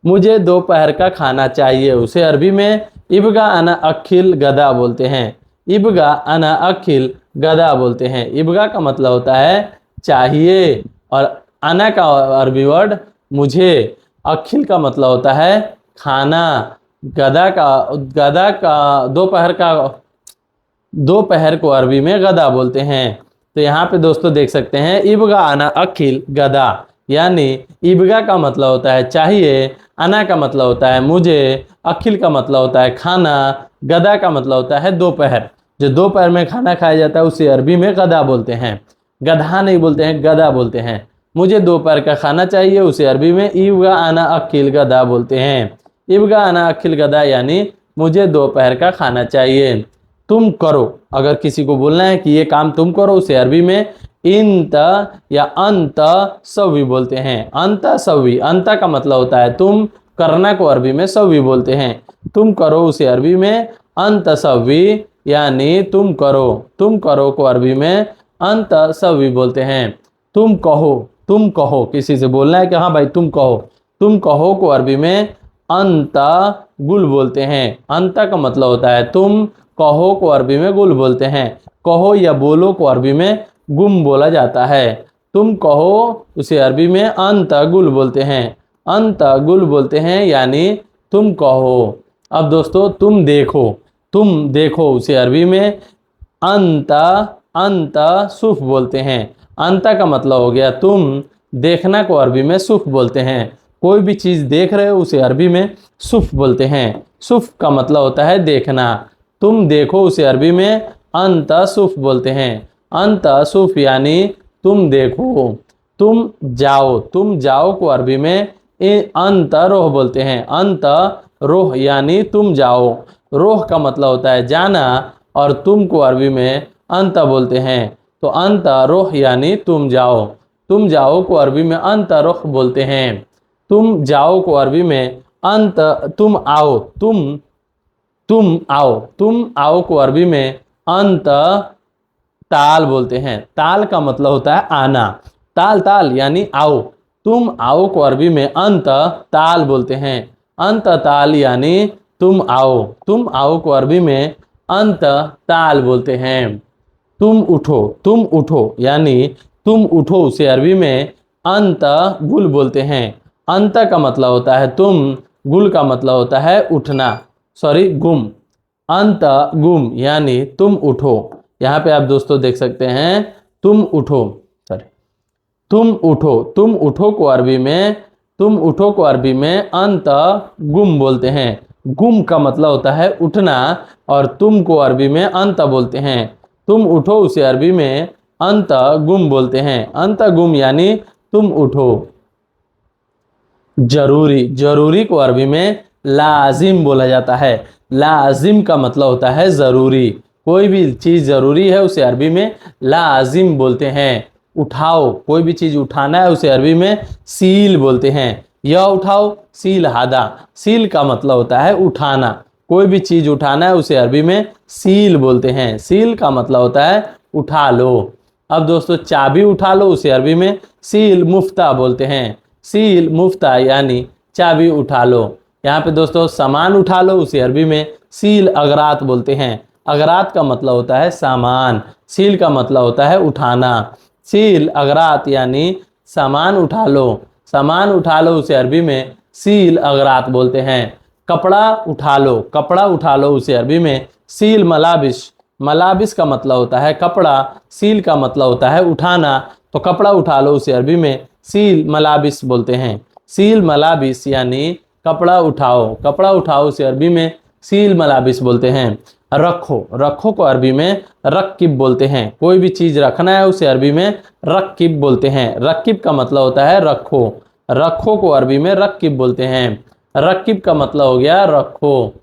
मुझे दोपहर का खाना चाहिए, उसे अरबी में इबगा अना अखिल गदा बोलते हैं। इबगा अना अखिल गदा बोलते हैं। इबगा का मतलब होता है चाहिए, और अना का अरबी वर्ड मुझे, अखिल का मतलब होता है खाना, गदा का दोपहर को अरबी में गदा बोलते हैं। तो यहाँ पे दोस्तों देख सकते हैं इबगा अना अखिल गदा, यानी इबगा का मतलब होता है चाहिए, अना का मतलब होता है मुझे, अखिल का मतलब होता है खाना, गदा का मतलब होता है दोपहर। जो दोपहर में खाना खाया जाता है उसे अरबी में गदा बोलते हैं। गधा नहीं बोलते हैं, गदा बोलते हैं। मुझे दोपहर का खाना चाहिए, उसे अरबी में इबगा अना अखिल गदा बोलते हैं। इबगा अना अखिल गदा यानी मुझे दोपहर का खाना चाहिए। तुम करो, अगर किसी को बोलना है कि ये काम तुम करो, उसे अरबी में इंत या अंत सवी बोलते हैं। अंत सवी, अंत का मतलब होता है तुम, करना को अरबी में सवी बोलते हैं। तुम करो उसे अरबी में अंत सवी, यानी तुम करो। तुम करो को अरबी में अंत सवी बोलते हैं। तुम कहो, तुम कहो, किसी से बोलना है कि हाँ भाई तुम कहो, तुम कहो को अरबी में अंत गुल बोलते हैं। अंत का मतलब होता है तुम, कहो को अरबी में गुल बोलते हैं। कहो या बोलो को अरबी में गुम बोला जाता है। तुम कहो उसे अरबी में अंत गुल बोलते हैं। अंत गुल बोलते हैं यानी तुम कहो। अब दोस्तों तुम देखो उसे अरबी में अंत अंत सुफ बोलते हैं। अंत का मतलब हो गया तुम, देखना को अरबी में सुफ बोलते हैं। कोई भी चीज़ देख रहे हो उसे अरबी में सुफ बोलते हैं। सुफ का मतलब होता है देखना। तुम देखो उसे अरबी में अंत सुफ बोलते हैं। अंत सुफ यानी तुम देखो। तुम जाओ को अरबी में अंत रोह बोलते हैं। अंत रोह यानी तुम जाओ। रोह का मतलब होता है जाना, और तुम को अरबी में अंत बोलते हैं। तो अंत रोह यानी तुम जाओ। तुम जाओ को अरबी में अंत रोह बोलते हैं। तुम जाओ को अरबी में अंत, तुम आओ, तुम आओ को अरबी में अंत ताल बोलते हैं। ताल का मतलब होता है आना। ताल ताल यानी आओ। तुम आओ को अरबी में अंत ताल बोलते हैं। अंत ताल यानी तुम आओ। तुम आओ को अरबी में अंत ताल बोलते हैं। तुम उठो यानी तुम उठो उसे अरबी में अंत गुल बोलते हैं। अंत का मतलब होता है तुम, गुल का मतलब होता है उठना, सॉरी गुम। अंत गुम यानी तुम उठो। यहाँ पे आप दोस्तों देख सकते हैं तुम उठो, सॉरी तुम उठो को अरबी में अंत गुम बोलते हैं। गुम का मतलब होता है उठना, और तुम को अरबी में अंत बोलते हैं। तुम उठो उसे अरबी में अंत गुम बोलते हैं। अंत गुम यानी तुम उठो। जरूरी को अरबी में लाजिम बोला जाता है। लाजिम का मतलब होता है ज़रूरी। कोई भी चीज़ ज़रूरी है उसे अरबी में लाजिम बोलते हैं। उठाओ, कोई भी चीज़ उठाना है उसे अरबी में सील बोलते हैं। यह उठाओ, सील हादा। सील का मतलब होता है उठाना। कोई भी चीज़ उठाना है उसे अरबी में सील बोलते हैं। सील का मतलब होता है उठा लो। अब दोस्तों चाबी उठा लो उसे अरबी में सील मुफ्ता बोलते हैं। सील मुफ्ता यानी चाबी उठा लो। यहाँ पे दोस्तों सामान उठा लो उसे अरबी में सील अगरात बोलते हैं। अगरात का मतलब होता है सामान, सील का मतलब होता है उठाना। सील अगरात यानी सामान उठा लो। सामान उठा लो उसे अरबी में सील अगरात बोलते हैं। कपड़ा उठा लो उसे अरबी में सील मलाबिश। मलाबिस का मतलब होता है कपड़ा, सील का मतलब होता है उठाना। तो कपड़ा उठा लो उसे अरबी में सील मलाबिस बोलते हैं। सील मलाबिस यानी कपड़ा उठाओ उसे अरबी में सील मलाबिस बोलते हैं। रखो को अरबी में रक्किब बोलते हैं। कोई भी चीज़ रखना है उसे अरबी में रक्किब बोलते हैं। रक्किब का मतलब होता है रखो को अरबी में रक्किब बोलते हैं। रक्किब का मतलब हो गया रखो।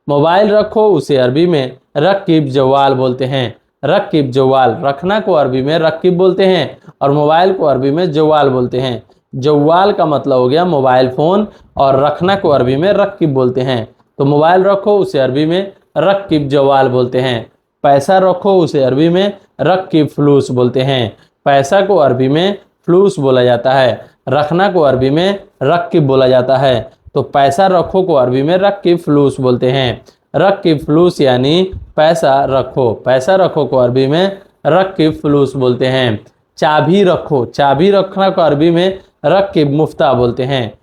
मोबाइल रखो उसे अरबी में रक्किब जवाल बोलते हैं। रक्किब जवाल, रखना को अरबी में रक्किब बोलते हैं, और मोबाइल को अरबी में जवाल बोलते हैं। जवाल का मतलब हो गया मोबाइल फ़ोन, और रखना को अरबी में रक्किब बोलते हैं। तो मोबाइल रखो उसे अरबी में रक्किब जवाल बोलते हैं। पैसा रखो उसे अरबी में रक्किब फ्लूस बोलते हैं। पैसा को अरबी में फ्लूस बोला जाता है। रखना को अरबी में रक्किब बोला जाता है। तो पैसा रखो को अरबी में रक्की फ्लूस बोलते हैं। रक्की फ्लूस यानी पैसा रखो, पैसा रखो को अरबी में रक्की फ्लूस बोलते हैं। चाबी रखो, चाबी रखना को अरबी में रक्किब मुफ्ता बोलते हैं।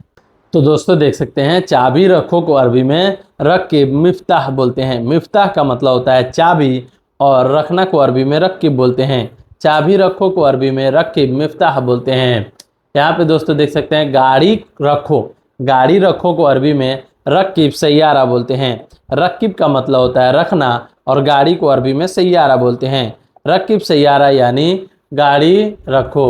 तो दोस्तों देख सकते हैं चाबी रखो को अरबी में रक्किब मिफ्ताह बोलते हैं। मिफ्ताह का मतलब होता है चाबी और रखना को अरबी में रक्किब बोलते हैं। चाबी रखो को अरबी में रक्किब मिफ्ताह बोलते हैं। यहाँ पे दोस्तों देख सकते हैं गाड़ी रखो, गाड़ी रखो को अरबी में रक्किब सैयारा बोलते हैं। रक्किब का मतलब होता है रखना और गाड़ी को अरबी में सैयारा बोलते हैं। रक्किब सैयारा यानी गाड़ी रखो।